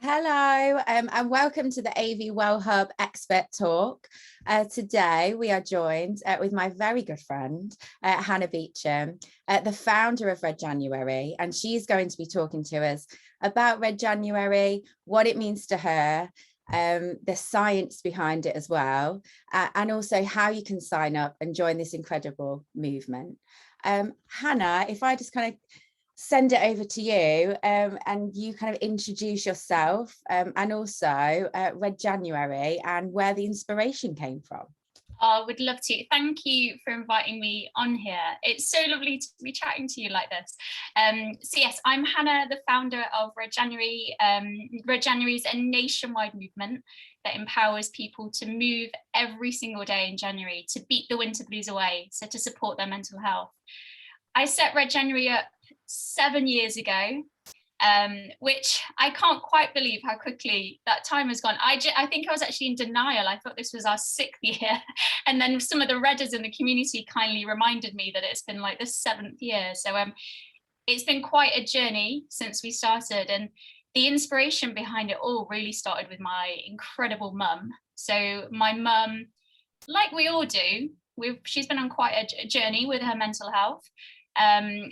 Hello, and welcome to the AV Well Hub Expert Talk. Today we are joined with my very good friend, Hannah Beecham, the founder of Red January, and she's going to be talking to us about Red January, what it means to her, the science behind it as well, and also how you can sign up and join this incredible movement. Hannah, if I just kind of send it over to you and you kind of introduce yourself and also Red January and where the inspiration came from. I would love to. Thank you for inviting me on here. It's so lovely to be chatting to you like this. So yes, I'm Hannah, the founder of Red January. Red January is a nationwide movement that empowers people to move every single day in January to beat the winter blues away, so to support their mental health. I set Red January up 7 years ago, which I can't quite believe how quickly that time has gone. I think I was actually in denial. I thought this was our 6th year. And then some of the Redders in the community kindly reminded me that it's been like the 7th year. So it's been quite a journey since we started. And the inspiration behind it all really started with my incredible mum. So my mum, like we all do, she's been on quite a journey with her mental health.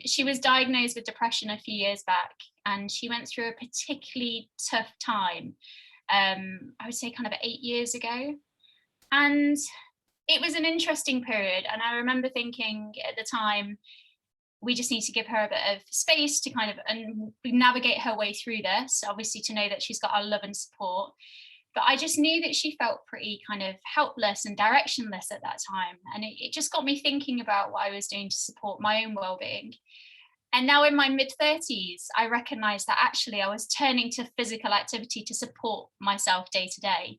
She was diagnosed with depression a few years back, and she went through a particularly tough time, I would say kind of 8 years ago. And it was an interesting period. And I remember thinking at the time, we just need to give her a bit of space to kind of navigate her way through this, obviously to know that she's got our love and support. But I just knew that she felt pretty kind of helpless and directionless at that time. And it just got me thinking about what I was doing to support my own well-being. And now in my mid-30s, I recognized that actually I was turning to physical activity to support myself day to day.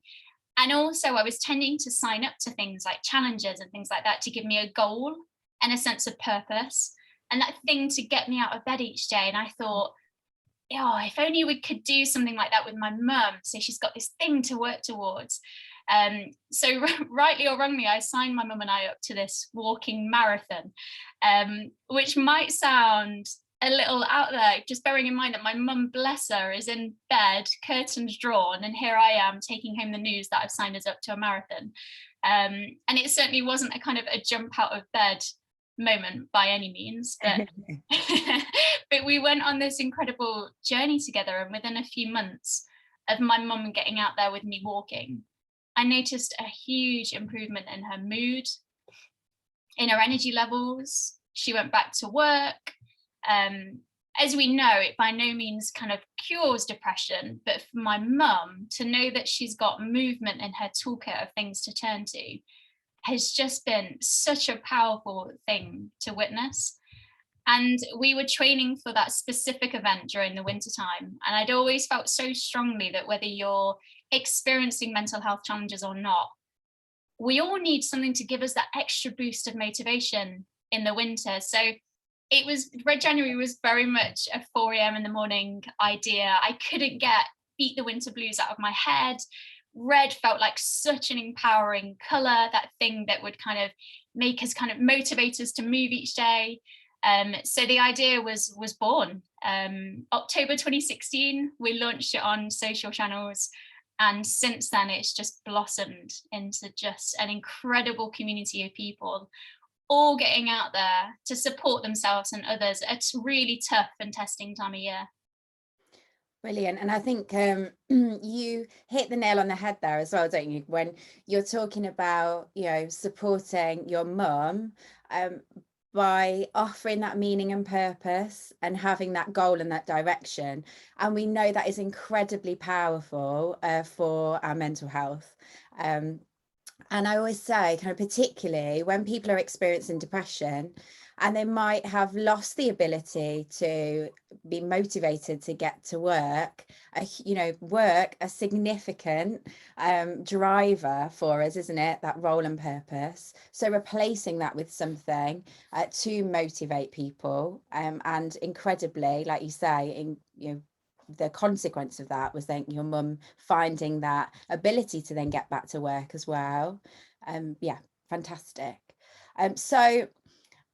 And also I was tending to sign up to things like challenges and things like that to give me a goal and a sense of purpose and that thing to get me out of bed each day. And I thought, yeah, if only we could do something like that with my mum, so she's got this thing to work towards. So rightly or wrongly, I signed my mum and I up to this walking marathon, which might sound a little out there, just bearing in mind that my mum, bless her, is in bed, curtains drawn, and here I am taking home the news that I've signed us up to a marathon. And it certainly wasn't a kind of a jump out of bed moment by any means, but but we went on this incredible journey together, and within a few months of my mum getting out there with me walking, I noticed a huge improvement in her mood, in her energy levels. She went back to work. As we know, it by no means kind of cures depression, but for my mum to know that she's got movement in her toolkit of things to turn to has just been such a powerful thing to witness. And we were training for that specific event during the winter time. And I'd always felt so strongly that whether you're experiencing mental health challenges or not, we all need something to give us that extra boost of motivation in the winter. So it was, Red January was very much a 4 a.m. in the morning idea. I couldn't get beat the winter blues out of my head. Red felt like such an empowering color, that thing that would kind of make us kind of motivate us to move each day. So the idea was born. October 2016, we launched it on social channels. And since then, it's just blossomed into just an incredible community of people, all getting out there to support themselves and others at a really tough and testing time of year. Brilliant. And I think you hit the nail on the head there as well, don't you? When you're talking about, supporting your mum by offering that meaning and purpose and having that goal and that direction. And we know that is incredibly powerful for our mental health. And I always say, kind of particularly when people are experiencing depression, and they might have lost the ability to be motivated to get to work. Work, a significant driver for us, isn't it? That role and purpose. So replacing that with something to motivate people, and incredibly, like you say, the consequence of that was then your mum finding that ability to then get back to work as well. Fantastic. So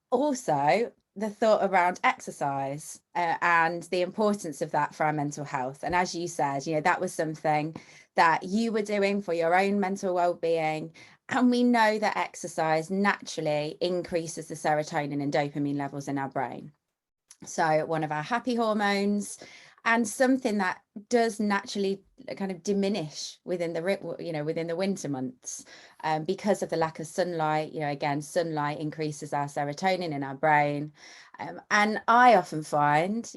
also, the thought around exercise and the importance of that for our mental health. And as you said, that was something that you were doing for your own mental well-being. And we know that exercise naturally increases the serotonin and dopamine levels in our brain. So one of our happy hormones, and something that does naturally kind of diminish within the winter months, because of the lack of sunlight. Again, sunlight increases our serotonin in our brain. And I often find,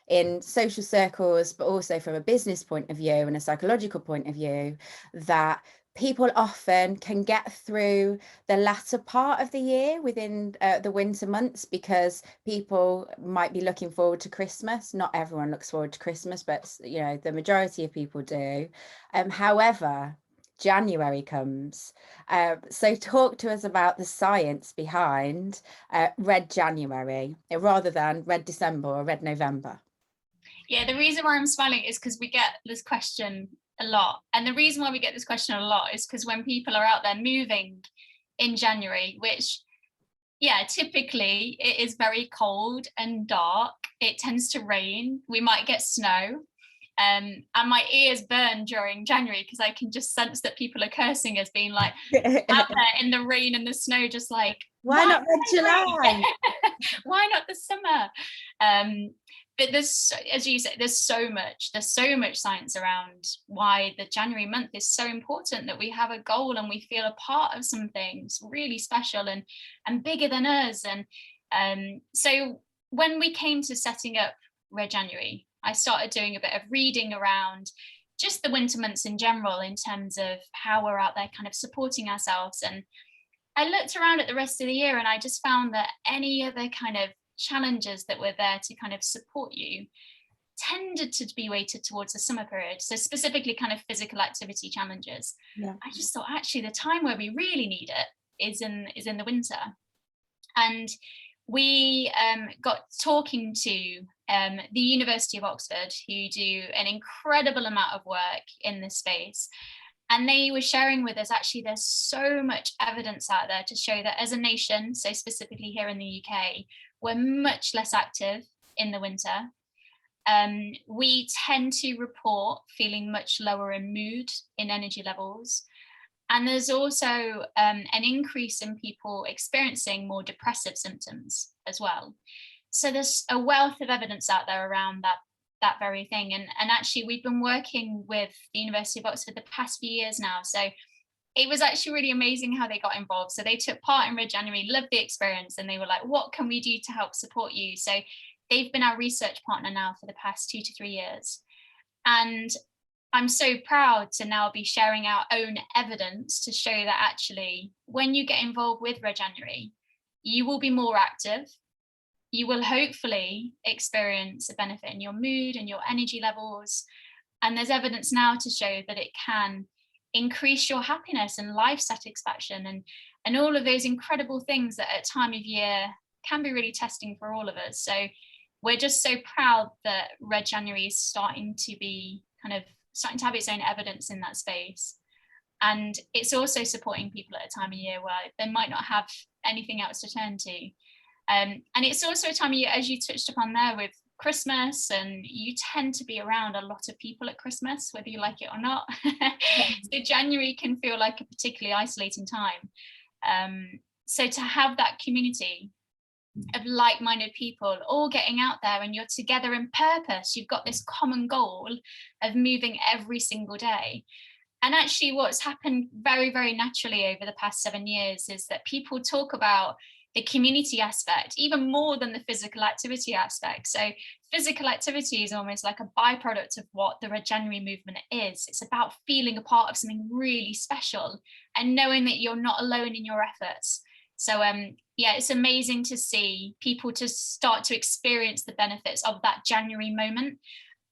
in social circles, but also from a business point of view and a psychological point of view, that people often can get through the latter part of the year within the winter months, because people might be looking forward to Christmas. Not everyone looks forward to Christmas, but the majority of people do. However, January comes. So talk to us about the science behind Red January rather than Red December or Red November. Yeah, the reason why I'm smiling is because we get this question a lot. And the reason why we get this question a lot is because when people are out there moving in January, which, yeah, typically it is very cold and dark, it tends to rain, we might get snow. And my ears burn during January because I can just sense that people are cursing us, being like out there in the rain and the snow, just like, why not Red July? Why not the summer? But there's, as you say, there's so much science around why the January month is so important, that we have a goal and we feel a part of something really special and bigger than us. And so when we came to setting up Red January, I started doing a bit of reading around just the winter months in general, in terms of how we're out there kind of supporting ourselves. And I looked around at the rest of the year and I just found that any other kind of challenges that were there to kind of support you tended to be weighted towards the summer period. So specifically kind of physical activity challenges. Yeah. I just thought actually the time where we really need it is in the winter. And we got talking to the University of Oxford, who do an incredible amount of work in this space. And they were sharing with us, actually, there's so much evidence out there to show that as a nation, so specifically here in the UK, we're much less active in the winter. We tend to report feeling much lower in mood, in energy levels. And there's also an increase in people experiencing more depressive symptoms as well. So there's a wealth of evidence out there around that very thing. And actually, we've been working with the University of Oxford the past few years now. So it was actually really amazing how they got involved. So they took part in Red January, loved the experience, and they were like, what can we do to help support you? So they've been our research partner now for the past 2 to 3 years. And I'm so proud to now be sharing our own evidence to show that actually, when you get involved with Red January, you will be more active. You will hopefully experience a benefit in your mood and your energy levels. And there's evidence now to show that it can increase your happiness and life satisfaction and all of those incredible things that at time of year can be really testing for all of us. So we're just so proud that Red January is starting to have its own evidence in that space. And it's also supporting people at a time of year where they might not have anything else to turn to. And it's also a time of year, as you touched upon there, with Christmas, and you tend to be around a lot of people at Christmas, whether you like it or not. So January can feel like a particularly isolating time. So to have that community of like-minded people all getting out there, and you're together in purpose, you've got this common goal of moving every single day. And actually what's happened very, very naturally over the past 7 years is that people talk about the community aspect even more than the physical activity aspect. So physical activity is almost like a byproduct of what the Red January movement is. It's about feeling a part of something really special and knowing that you're not alone in your efforts. So yeah, it's amazing to see people to start to experience the benefits of that January moment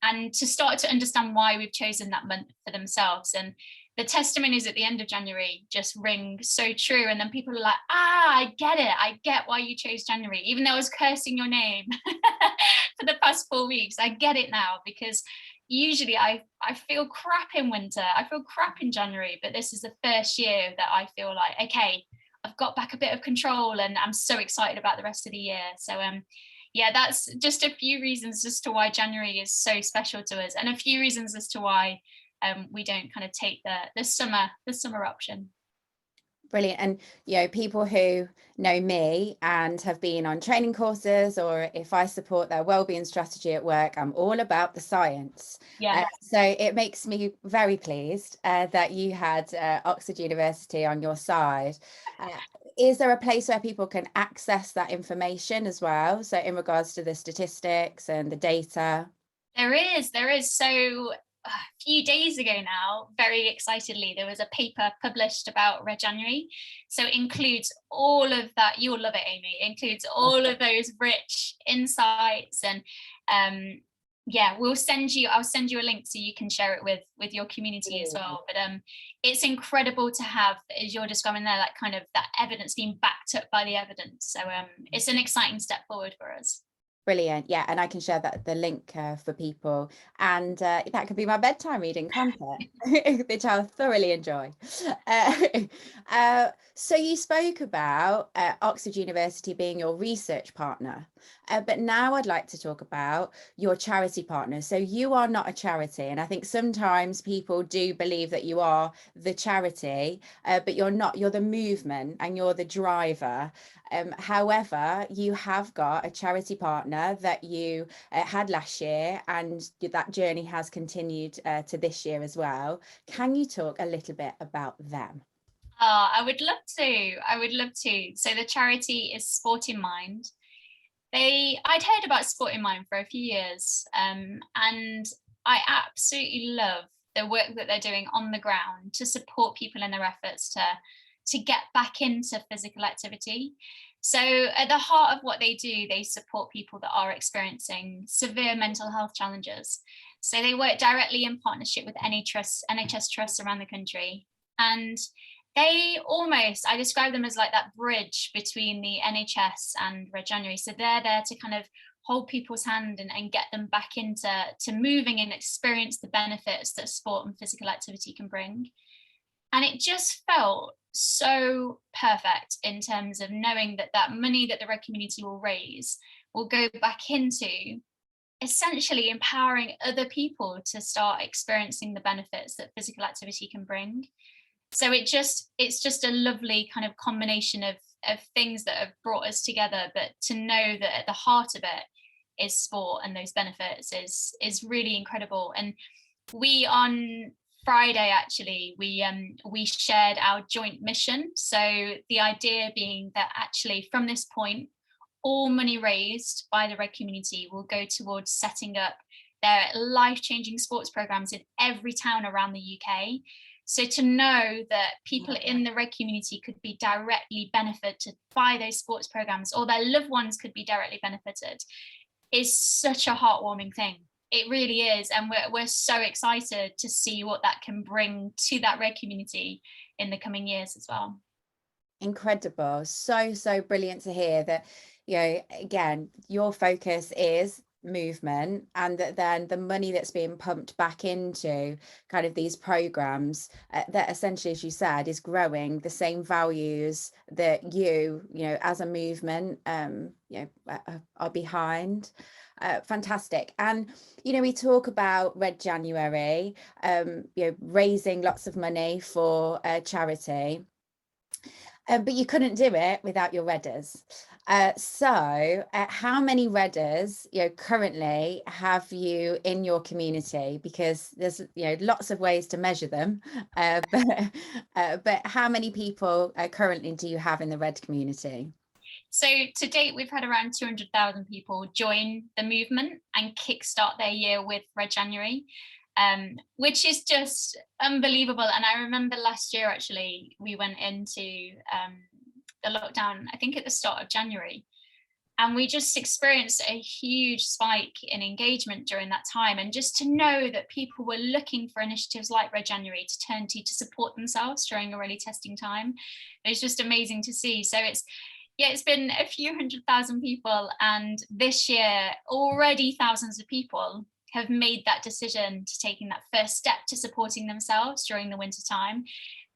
and to start to understand why we've chosen that month for themselves. And the testimonies at the end of January just ring so true. And then people are like, I get it. I get why you chose January, even though I was cursing your name for the past 4 weeks. I get it now, because usually I feel crap in winter. I feel crap in January, but this is the first year that I feel like, okay, I've got back a bit of control, and I'm so excited about the rest of the year. So yeah, that's just a few reasons as to why January is so special to us, and a few reasons as to why we don't kind of take the summer option. Brilliant. And, people who know me and have been on training courses, or if I support their wellbeing strategy at work, I'm all about the science. Yeah. So it makes me very pleased that you had Oxford University on your side. Is there a place where people can access that information as well? So in regards to the statistics and the data? There is. So a few days ago now, very excitedly, there was a paper published about Red January. So it includes all of that. You'll love it, Amy. It includes all of those rich insights, and yeah, I'll send you a link so you can share it with your community as well. But it's incredible to have, as you're describing there, that kind of that evidence being backed up by the evidence. So it's an exciting step forward for us. Brilliant. Yeah, and I can share the link for people, and that could be my bedtime reading content, which I'll thoroughly enjoy. So you spoke about Oxford University being your research partner, but now I'd like to talk about your charity partners. So you are not a charity, and I think sometimes people do believe that you are the charity, but you're not. You're the movement and you're the driver. However, you have got a charity partner that you had last year, and that journey has continued to this year as well. Can you talk a little bit about them? I would love to. I would love to. So the charity is Sport in Mind. I'd heard about Sport in Mind for a few years, and I absolutely love the work that they're doing on the ground to support people in their efforts to get back into physical activity. So at the heart of what they do, they support people that are experiencing severe mental health challenges. So they work directly in partnership with NHS trusts around the country. And I describe them as like that bridge between the NHS and Red January. So they're there to kind of hold people's hand and get them back into moving and experience the benefits that sport and physical activity can bring. And it just felt so perfect in terms of knowing that money that the Red community will raise will go back into essentially empowering other people to start experiencing the benefits that physical activity can bring. So it's just a lovely kind of combination of things that have brought us together, but to know that at the heart of it is sport and those benefits is really incredible. And we on Friday, actually, we shared our joint mission. So the idea being that actually from this point, all money raised by the Red community will go towards setting up their life-changing sports programs in every town around the UK. So to know that people in the Red community could be directly benefited by those sports programs, or their loved ones could be directly benefited, is such a heartwarming thing. It really is, and we're so excited to see what that can bring to that Red community in the coming years as well. Incredible. So brilliant to hear that, again, your focus is movement, and that then the money that's being pumped back into kind of these programs that essentially, as you said, is growing the same values that you as a movement are behind. Fantastic. And we talk about Red January, raising lots of money for charity, but you couldn't do it without your Redders. So how many Redders currently have you in your community? Because there's lots of ways to measure them, but how many people currently do you have in the Red community? So to date, we've had around 200,000 people join the movement and kickstart their year with Red January, which is just unbelievable. And I remember last year, actually, we went into the lockdown, I think at the start of January, and we just experienced a huge spike in engagement during that time. And just to know that people were looking for initiatives like Red January to turn to support themselves during a really testing time, it's just amazing to see. So it's been a few 100,000 people, and this year already thousands of people have made that decision to taking that first step to supporting themselves during the winter time,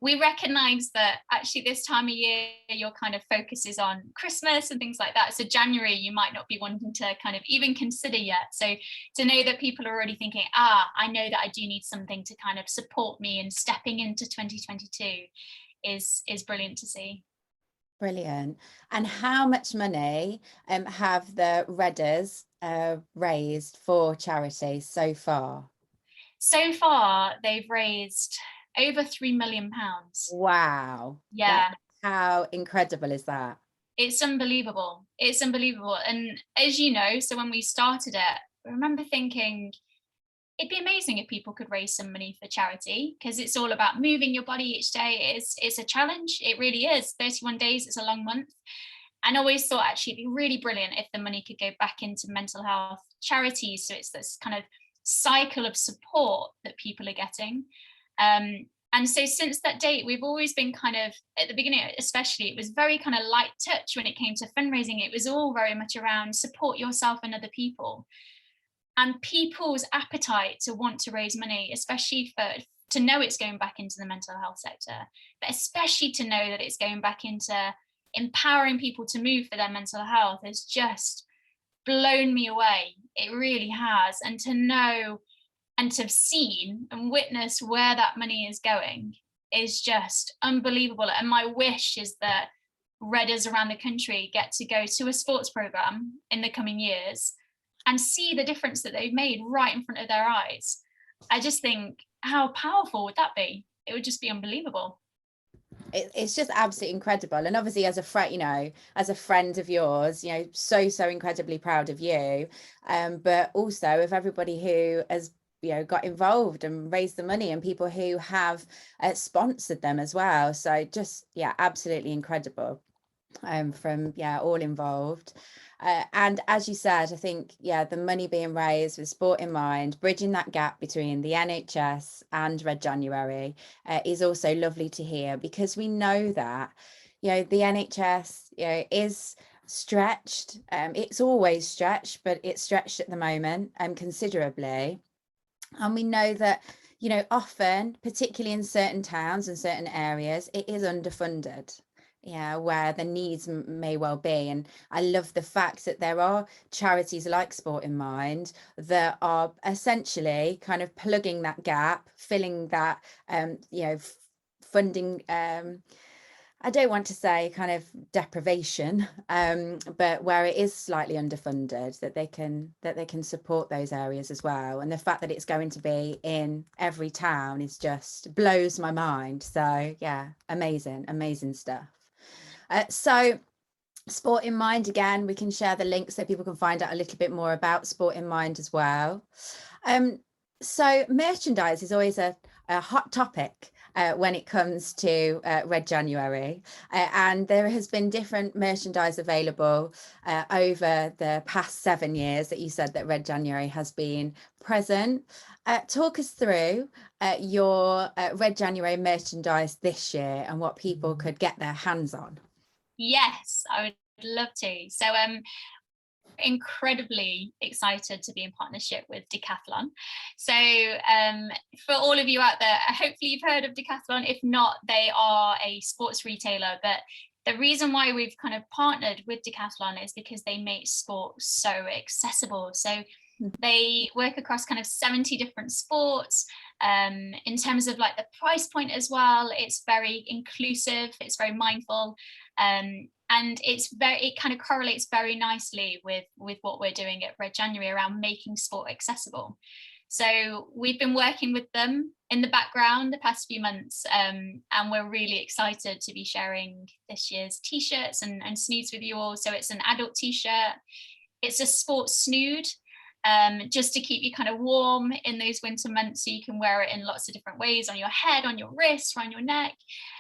we recognize that actually this time of year your kind of focus is on Christmas and things like that. So January you might not be wanting to kind of even consider yet. So to know that people are already thinking, I know that I do need something to kind of support me in stepping into 2022 is brilliant to see. Brilliant. And how much money have the Redders raised for charity so far? So far, they've raised over £3 million. Wow. Yeah, How incredible is that? it's unbelievable. It's unbelievable. And as you know, so when we started it, I remember thinking it'd be amazing if people could raise some money for charity, because it's all about moving your body each day. It's a challenge. It really is. 31 days, it's a long month. And I always thought actually it'd be really brilliant if the money could go back into mental health charities. So it's this kind of cycle of support that people are getting. And so since that date, we've always been kind of, at the beginning especially, it was very kind of light touch when it came to fundraising. It was all very much around support yourself and other people. And people's appetite to want to raise money, especially to know it's going back into the mental health sector, but especially to know that it's going back into empowering people to move for their mental health, has just blown me away. It really has. And to know and to have seen and witnessed where that money is going is just unbelievable. And my wish is that Redders around the country get to go to a sports program in the coming years and see the difference that they've made right in front of their eyes. I just think, how powerful would that be? It would just be unbelievable. It's just absolutely incredible. And obviously as a friend, as a friend of yours, so incredibly proud of you. But also of everybody who has got involved and raised the money, and people who have sponsored them as well. So just absolutely incredible from all involved. And as you said, I think the money being raised with sport in mind, bridging that gap between the NHS and Red January is also lovely to hear, because we know that the NHS is stretched. It's always stretched, but it's stretched at the moment considerably. And we know that often, particularly in certain towns and certain areas, it is underfunded, where the needs may well be. And I love the fact that there are charities like Sport in Mind that are essentially kind of plugging that gap, filling that funding, I don't want to say kind of deprivation, but where it is slightly underfunded, that they can support those areas as well. And the fact that it's going to be in every town is just blows my mind. So amazing stuff. So Sport in Mind, again, we can share the link so people can find out a little bit more about Sport in Mind as well. So merchandise is always a hot topic when it comes to Red January, and there has been different merchandise available over the past 7 years that you said that Red January has been present. Talk us through your Red January merchandise this year and what people could get their hands on. Yes, I would love to. So incredibly excited to be in partnership with Decathlon. So for all of you out there, hopefully you've heard of Decathlon. If not, they are a sports retailer, but the reason why we've kind of partnered with Decathlon is because they make sport so accessible. So they work across kind of 70 different sports. In terms of like the price point as well, it's very inclusive, it's very mindful, and it kind of correlates very nicely with what we're doing at Red January around making sport accessible. So we've been working with them in the background the past few months, and we're really excited to be sharing this year's t-shirts and snoods with you all. So it's an adult t-shirt, it's a sports snood, just to keep you kind of warm in those winter months, so you can wear it in lots of different ways, on your head, on your wrists, around your neck.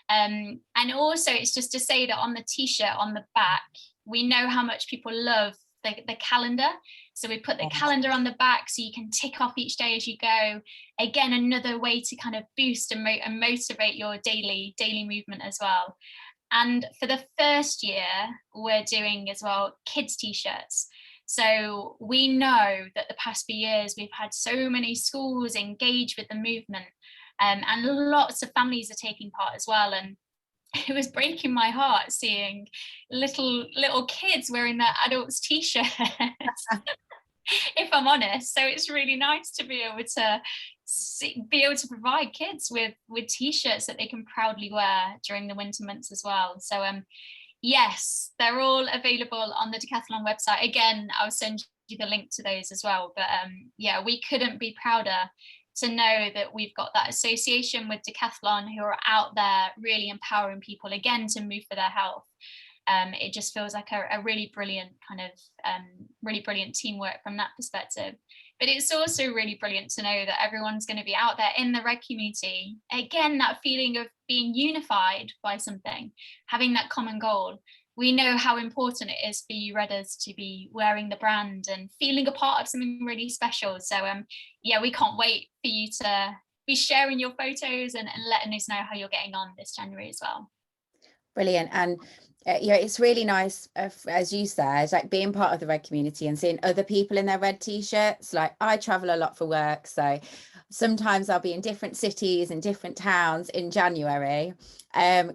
And also it's just to say that on the t-shirt on the back, we know how much people love the calendar. So we put the calendar on the back so you can tick off each day as you go. Again, another way to kind of boost and motivate your daily movement as well. And for the first year, we're doing as well kids t-shirts. So we know that the past few years we've had so many schools engage with the movement, and lots of families are taking part as well. And it was breaking my heart seeing little kids wearing their adults t-shirts, if I'm honest. So it's really nice to be able to provide kids with t-shirts that they can proudly wear during the winter months as well. So yes, they're all available on the Decathlon website. Again, I'll send you the link to those as well. But yeah, we couldn't be prouder to know that we've got that association with Decathlon, who are out there really empowering people again to move for their health. It just feels like a really brilliant really brilliant teamwork from that perspective. But it's also really brilliant to know that everyone's going to be out there in the red community. Again, that feeling of being unified by something, having that common goal. We know how important it is for you Redders to be wearing the brand and feeling a part of something really special. So yeah, we can't wait for you to be sharing your photos and letting us know how you're getting on this January as well. Brilliant. And it's really nice, as you said, like being part of the red community and seeing other people in their red t-shirts. Like I travel a lot for work, so sometimes I'll be in different cities and different towns in January,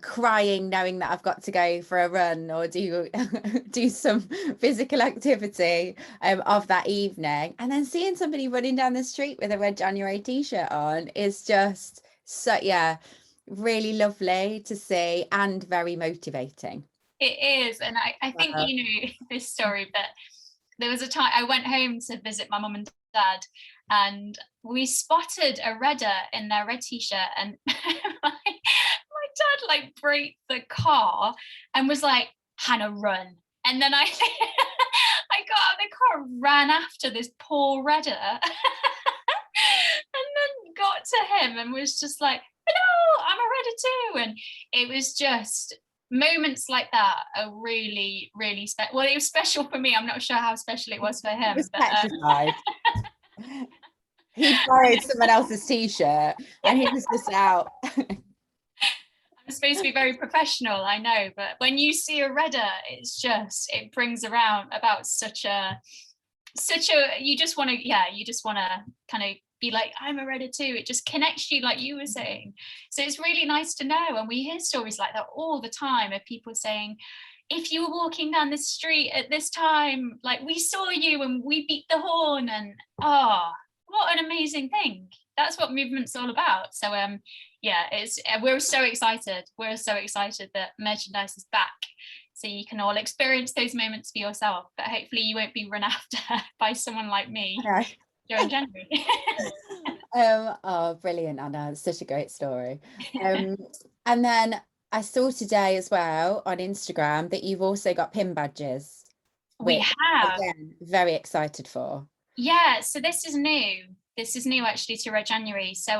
crying knowing that I've got to go for a run or do some physical activity of that evening, and then seeing somebody running down the street with a red January t-shirt on is just so, yeah, really lovely to see and very motivating. It is. And I think you know this story, but there was a time I went home to visit my mum and dad, and we spotted a redder in their red t-shirt, and my dad like braked the car and was like, "Hannah, run." And then I I got out of the car, ran after this poor redder and then got to him and was just like, "Hello, I'm a redder too." And it was just moments like that are really, really special. Well, it was special for me. I'm not sure how special it was for him. He was petrified. He borrowed someone else's t-shirt and he was just out. I'm supposed to be very professional, I know, but when you see a redder, it brings around about such a you just want to kind of be like, I'm a redder too. It just connects you, like you were saying. So it's really nice to know. And we hear stories like that all the time of people saying, if you were walking down the street at this time, like we saw you and we beat the horn. And what an amazing thing. That's what movement's all about. So yeah, we're so excited. We're so excited that merchandise is back, so you can all experience those moments for yourself. But hopefully you won't be run after by someone like me during January. Oh, brilliant, Anna. It's such a great story. And then I saw today as well on Instagram that you've also got pin badges. We have. Again, very excited for. Yeah, so this is new. This is new actually to Red January. So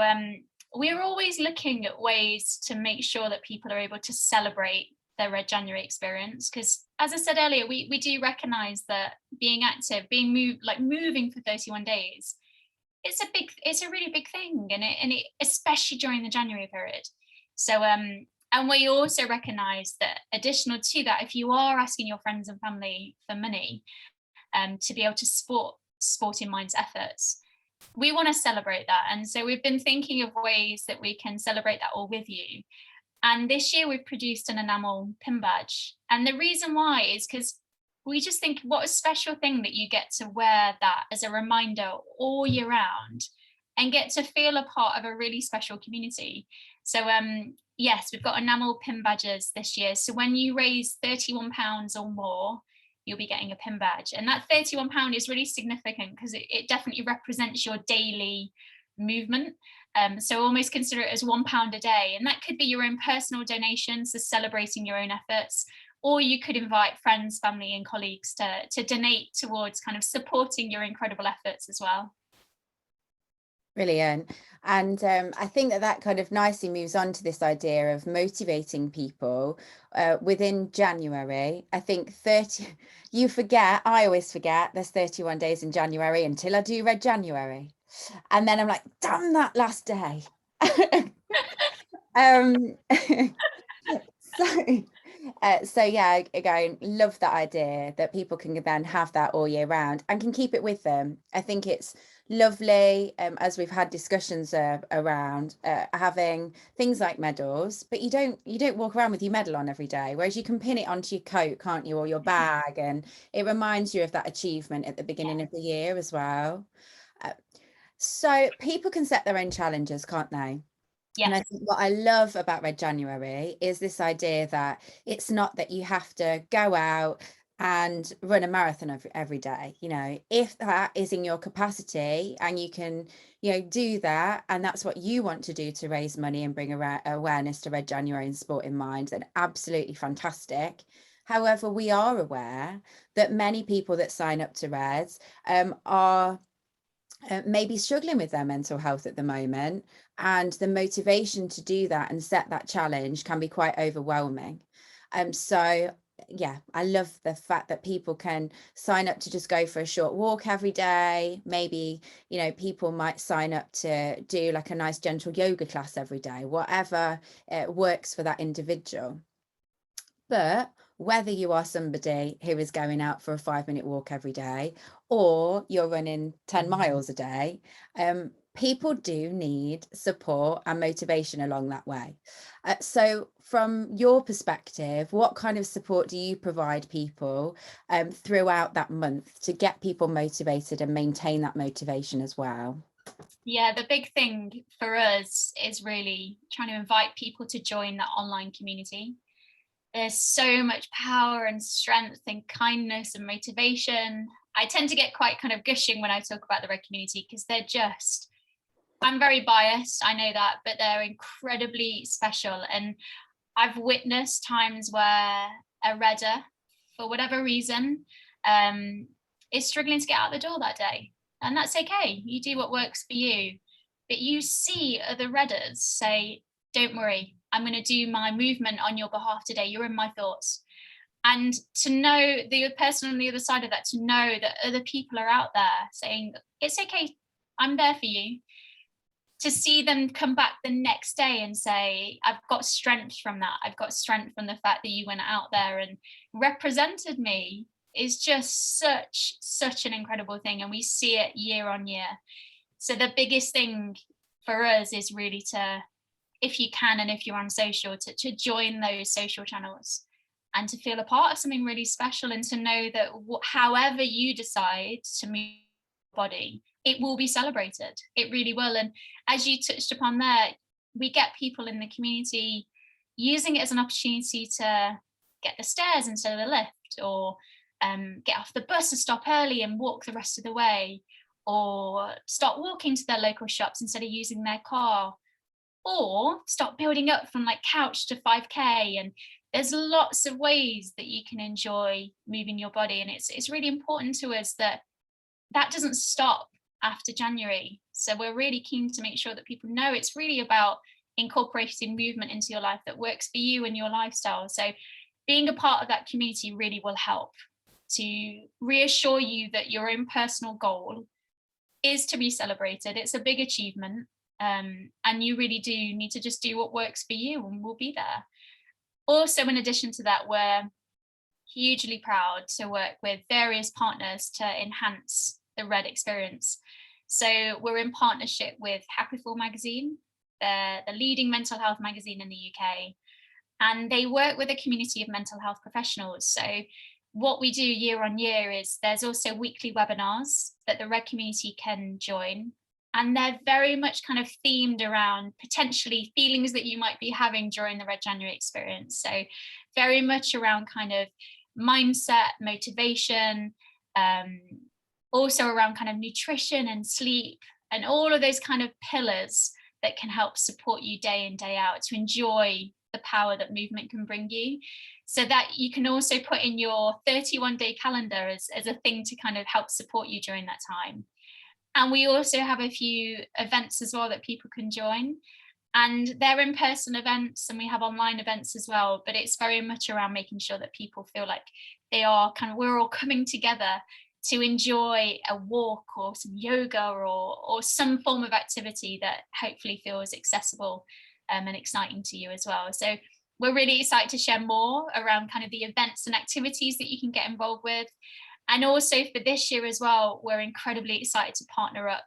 we're always looking at ways to make sure that people are able to celebrate their Red January experience, because as I said earlier, we do recognize that being active, moving for 31 days, it's a really big thing, and it especially during the January period. So and we also recognize that additional to that, if you are asking your friends and family for money to be able to support Sporting Minds efforts, we want to celebrate that. And so we've been thinking of ways that we can celebrate that all with you. And this year we've produced an enamel pin badge. And the reason why is because we just think, what a special thing that you get to wear that as a reminder all year round and get to feel a part of a really special community. So yes, we've got enamel pin badges this year. So when you raise £31 or more, you'll be getting a pin badge. And that £31 is really significant because it definitely represents your daily movement. So almost consider it as £1 a day. And that could be your own personal donations, so celebrating your own efforts, or you could invite friends, family and colleagues to donate towards kind of supporting your incredible efforts as well. Brilliant. And I think that kind of nicely moves on to this idea of motivating people within January. I think I always forget there's 31 days in January until I do Red January. And then I'm like, damn that last day. So yeah, again, love that idea that people can then have that all year round and can keep it with them. I think it's lovely, as we've had discussions around having things like medals, but you don't walk around with your medal on every day, whereas you can pin it onto your coat, can't you, or your bag, and it reminds you of that achievement at the beginning of the year as well. Uh, so people can set their own challenges, can't they? Yeah. And I think what I love about Red January is this idea that it's not that you have to go out and run a marathon every day. If that is in your capacity and you can, do that, and that's what you want to do to raise money and bring awareness to Red January and Sport in Mind, then absolutely fantastic. However, we are aware that many people that sign up to Reds are maybe struggling with their mental health at the moment, and the motivation to do that and set that challenge can be quite overwhelming. So yeah, I love the fact that people can sign up to just go for a short walk every day. Maybe, people might sign up to do like a nice gentle yoga class every day, whatever works for that individual. But whether you are somebody who is going out for a 5-minute walk every day or you're running 10 miles a day, people do need support and motivation along that way. So, from your perspective, what kind of support do you provide people throughout that month to get people motivated and maintain that motivation as well? Yeah, the big thing for us is really trying to invite people to join that online community. There's so much power and strength and kindness and motivation. I tend to get quite kind of gushing when I talk about the Red community because I'm very biased, I know that, but they're incredibly special. And I've witnessed times where a Redder, for whatever reason, is struggling to get out the door that day. And that's okay. You do what works for you. But you see other Redders say, don't worry, I'm going to do my movement on your behalf today. You're in my thoughts. And to know the person on the other side of that, to know that other people are out there saying, it's okay, I'm there for you. To see them come back the next day and say, I've got strength from that. I've got strength from the fact that you went out there and represented me is just such an incredible thing. And we see it year on year. So the biggest thing for us is really to, if you can, and if you're on social, to join those social channels and to feel a part of something really special, and to know that however you decide to move your body, it will be celebrated. It really will. And as you touched upon there, we get people in the community using it as an opportunity to get the stairs instead of the lift, or get off the bus and stop early and walk the rest of the way, or start walking to their local shops instead of using their car, or start building up from like couch to 5K. And there's lots of ways that you can enjoy moving your body. And it's really important to us that that doesn't stop after January. So we're really keen to make sure that people know it's really about incorporating movement into your life that works for you and your lifestyle. So being a part of that community really will help to reassure you that your own personal goal is to be celebrated. It's a big achievement. And you really do need to just do what works for you, and we'll be there. Also, in addition to that, we're hugely proud to work with various partners to enhance the Red experience. So we're in partnership with Happy Full magazine, the leading mental health magazine in the UK, and they work with a community of mental health professionals. So what we do year on year is there's also weekly webinars that the Red community can join, and they're very much kind of themed around potentially feelings that you might be having during the Red January experience. So very much around kind of mindset, motivation, also around kind of nutrition and sleep, and all of those kind of pillars that can help support you day in, day out to enjoy the power that movement can bring you. So that you can also put in your 31-day calendar as a thing to kind of help support you during that time. And we also have a few events as well that people can join. And they're in-person events, and we have online events as well. But it's very much around making sure that people feel like we're all coming together to enjoy a walk or some yoga or some form of activity that hopefully feels accessible and exciting to you as well. So we're really excited to share more around kind of the events and activities that you can get involved with. And also for this year as well, we're incredibly excited to partner up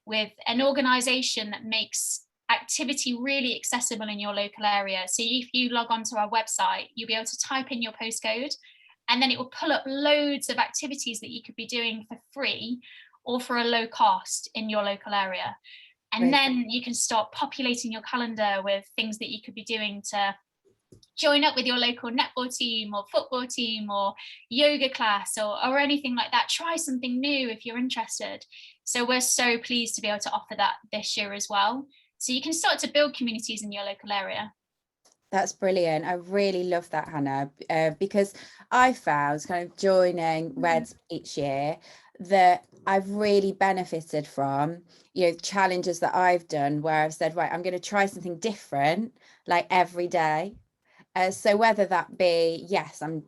with an organisation that makes activity really accessible in your local area. So if you log onto our website, you'll be able to type in your postcode, and then it will pull up loads of activities that you could be doing for free or for a low cost in your local area. And then you can start populating your calendar with things that you could be doing to join up with your local netball team or football team or yoga class or anything like that. Try something new if you're interested. So we're so pleased to be able to offer that this year as well. So you can start to build communities in your local area. That's brilliant. I really love that, Hannah, because I found kind of joining Reds each year that I've really benefited from, challenges that I've done where I've said, right, I'm going to try something different, like every day. So whether that be, yes, I'm,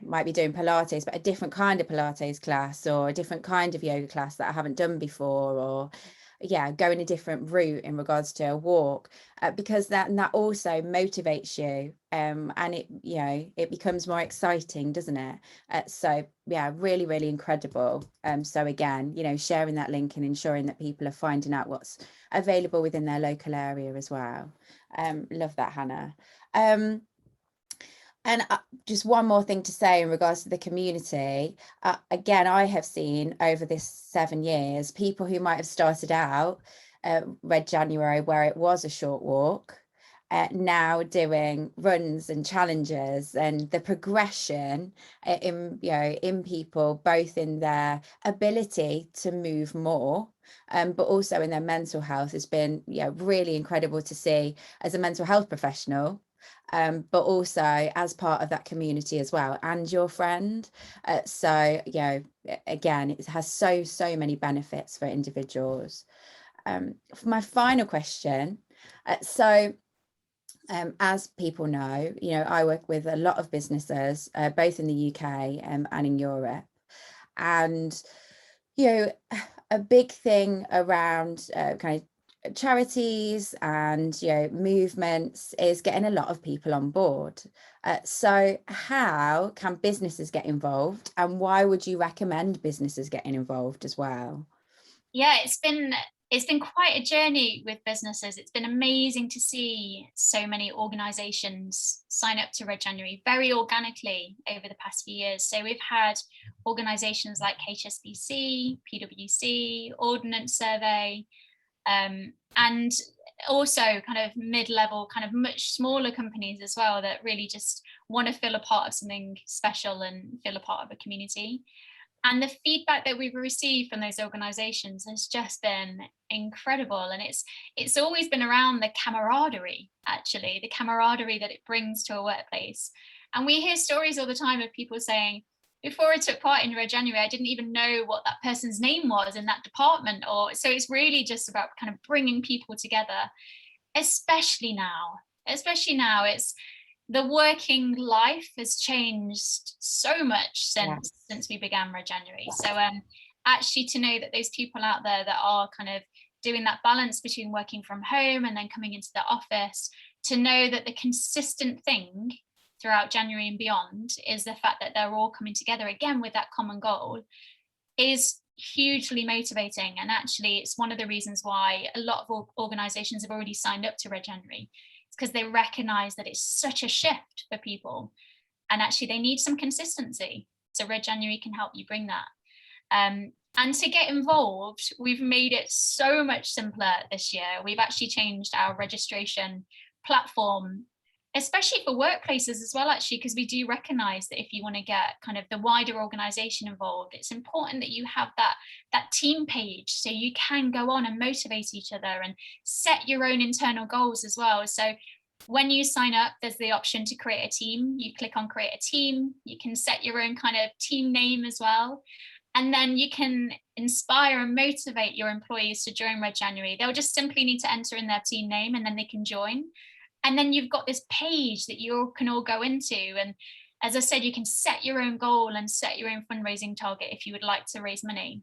might be doing Pilates, but a different kind of Pilates class or a different kind of yoga class that I haven't done before, or going a different route in regards to a walk, because that also motivates you, and it becomes more exciting, doesn't it? So really, really incredible. So again, sharing that link and ensuring that people are finding out what's available within their local area as well. Love that, Hannah. And just one more thing to say in regards to the community. Again, I have seen over this 7 years, people who might have started out Red January where it was a short walk, now doing runs and challenges, and the progression in people, both in their ability to move more, but also in their mental health, has been really incredible to see as a mental health professional. But also as part of that community as well, and your friend. So again, it has so many benefits for individuals. For my final question, as people know, I work with a lot of businesses, both in the UK and in Europe, and a big thing around kind of charities and movements is getting a lot of people on board. So how can businesses get involved, and why would you recommend businesses getting involved as well? Yeah, it's been quite a journey with businesses. It's been amazing to see so many organisations sign up to Red January very organically over the past few years. So we've had organisations like HSBC, PwC, Ordnance Survey, and also kind of mid-level, kind of much smaller companies as well that really just want to feel a part of something special and feel a part of a community. And the feedback that we've received from those organisations has just been incredible. And it's always been around the camaraderie, actually, the camaraderie that it brings to a workplace. And we hear stories all the time of people saying, before I took part in Red January, I didn't even know what that person's name was in that department. So it's really just about kind of bringing people together, especially now. It's the working life has changed so much since we began Red January. So actually to know that those people out there that are kind of doing that balance between working from home and then coming into the office, to know that the consistent thing throughout January and beyond is the fact that they're all coming together again with that common goal, is hugely motivating. And actually it's one of the reasons why a lot of organizations have already signed up to Red January. It's because they recognize that it's such a shift for people, and actually they need some consistency. So Red January can help you bring that. And to get involved, we've made it so much simpler this year. We've actually changed our registration platform, especially for workplaces as well, actually, because we do recognize that if you want to get kind of the wider organization involved, it's important that you have that team page so you can go on and motivate each other and set your own internal goals as well. So when you sign up, there's the option to create a team. You click on create a team. You can set your own kind of team name as well. And then you can inspire and motivate your employees to join Red January. They'll just simply need to enter in their team name and then they can join. And then you've got this page that you can all go into. And as I said, you can set your own goal and set your own fundraising target if you would like to raise money.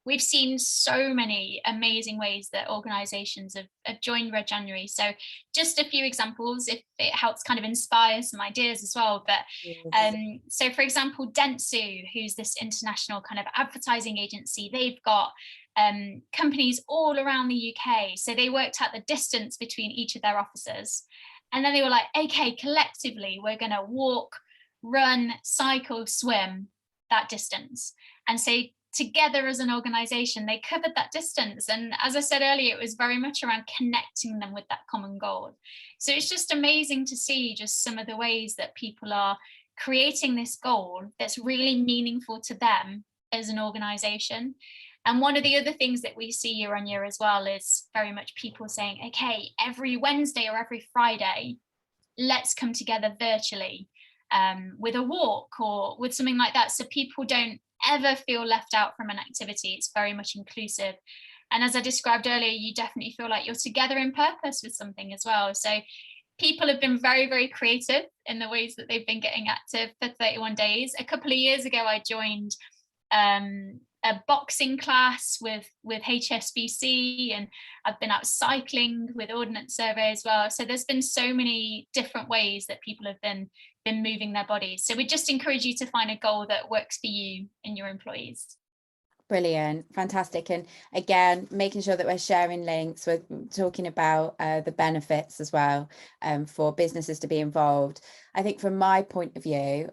we've seen so many amazing ways that organizations have joined Red January. So just a few examples, if it helps kind of inspire some ideas as well. But Yes. so for example, Dentsu, who's this international kind of advertising agency, they've got companies all around the UK. So they worked out the distance between each of their offices. And then they were like, okay, collectively, we're going to walk, run, cycle, swim that distance. And so together as an organization, they covered that distance. And as I said earlier, it was very much around connecting them with that common goal. So it's just amazing to see just some of the ways that people are creating this goal that's really meaningful to them as an organization. And one of the other things that we see year on year as well is very much people saying, okay, every Wednesday or every Friday, let's come together virtually with a walk or with something like that. So people don't ever feel left out from an activity. It's very much inclusive. And as I described earlier, you definitely feel like you're together in purpose with something as well. So people have been very, very creative in the ways that they've been getting active for 31 days. A couple of years ago, I joined a boxing class with HSBC, and I've been out cycling with Ordnance Survey as well. So there's been so many different ways that people have been moving their bodies. So we just encourage you to find a goal that works for you and your employees. Brilliant, fantastic. And again, making sure that we're sharing links, we're talking about the benefits as well for businesses to be involved. I think from my point of view,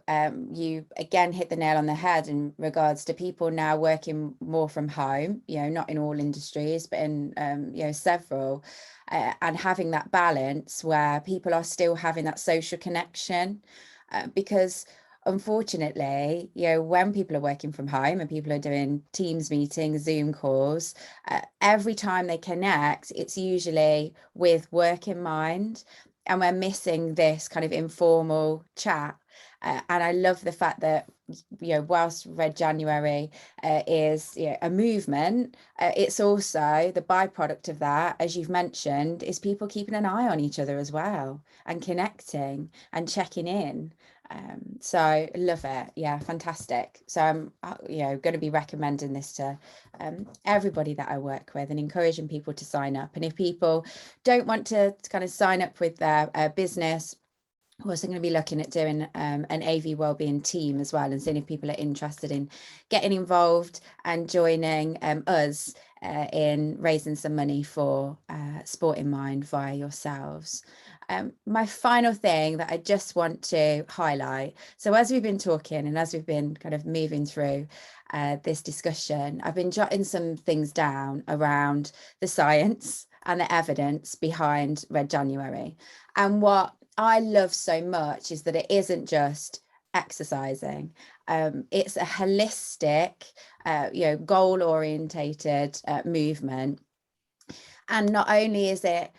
you again hit the nail on the head in regards to people now working more from home, not in all industries, but in, several, and having that balance where people are still having that social connection, because unfortunately, when people are working from home and people are doing Teams meetings, Zoom calls, every time they connect, it's usually with work in mind, and we're missing this kind of informal chat. And I love the fact that, whilst Red January is a movement, it's also the byproduct of that, as you've mentioned, is people keeping an eye on each other as well and connecting and checking in. So love it. Yeah, fantastic. So I'm going to be recommending this to everybody that I work with and encouraging people to sign up. And if people don't want to kind of sign up with their business, we're also going to be looking at doing an AV Wellbeing team as well, and seeing if people are interested in getting involved and joining us in raising some money for Sport in Mind via yourselves. My final thing that I just want to highlight, so as we've been talking and as we've been kind of moving through this discussion, I've been jotting some things down around the science and the evidence behind Red January. And what I love so much is that it isn't just exercising. It's a holistic, goal orientated movement. And not only is it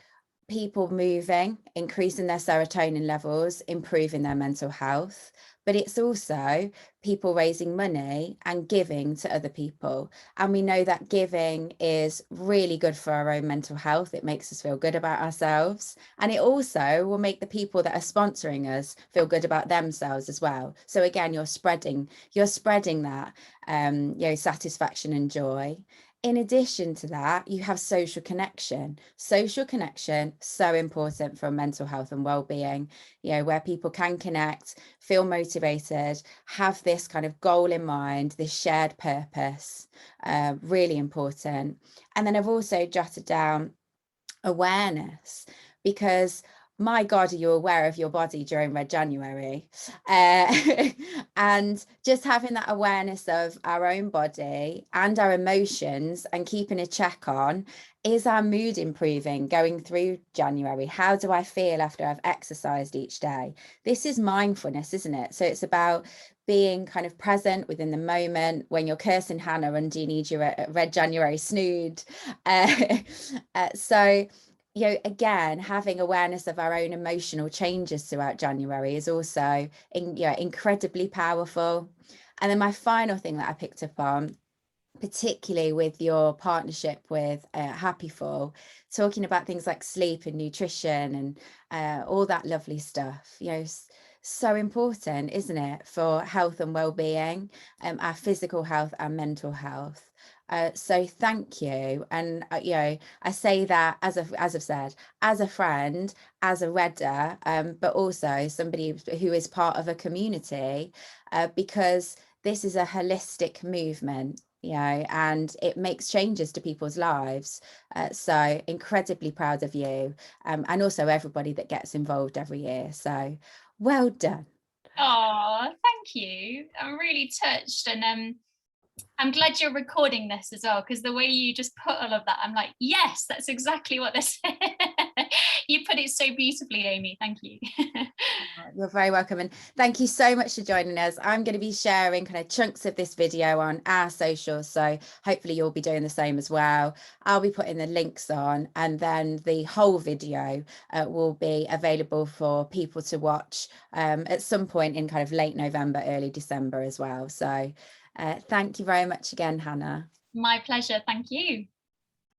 people moving, increasing their serotonin levels, improving their mental health, but it's also people raising money and giving to other people. And we know that giving is really good for our own mental health. It makes us feel good about ourselves. And it also will make the people that are sponsoring us feel good about themselves as well. So again, you're spreading that, satisfaction and joy. In addition to that, you have social connection. Social connection, so important for mental health and well-being, where people can connect, feel motivated, have this kind of goal in mind, this shared purpose, really important. And then I've also jotted down awareness, because my God, are you aware of your body during Red January? And just having that awareness of our own body and our emotions and keeping a check on, is our mood improving going through January? How do I feel after I've exercised each day? This is mindfulness, isn't it? So it's about being kind of present within the moment. When you're cursing Hannah and do you need your Red January snood? So again, having awareness of our own emotional changes throughout January is also incredibly powerful. And then my final thing that I picked up on, particularly with your partnership with Happyful, talking about things like sleep and nutrition and all that lovely stuff, so important, isn't it, for health and well-being, our physical health and mental health. So thank you. And you know, I say that as I've said, as a friend, as a redder, but also somebody who is part of a community, because this is a holistic movement, you know, and it makes changes to people's lives. So incredibly proud of you, and also everybody that gets involved every year. So well done. Oh, thank you. I'm really touched, and I'm glad you're recording this as well, because the way you just put all of that, I'm like, yes, that's exactly what this is. You put it so beautifully, Amy. Thank you. You're very welcome, and thank you so much for joining us. I'm going to be sharing kind of chunks of this video on our socials, so hopefully you'll be doing the same as well. I'll be putting the links on, and then the whole video will be available for people to watch at some point in kind of late November, early December as well. So thank you very much again, Hannah. My pleasure. Thank you.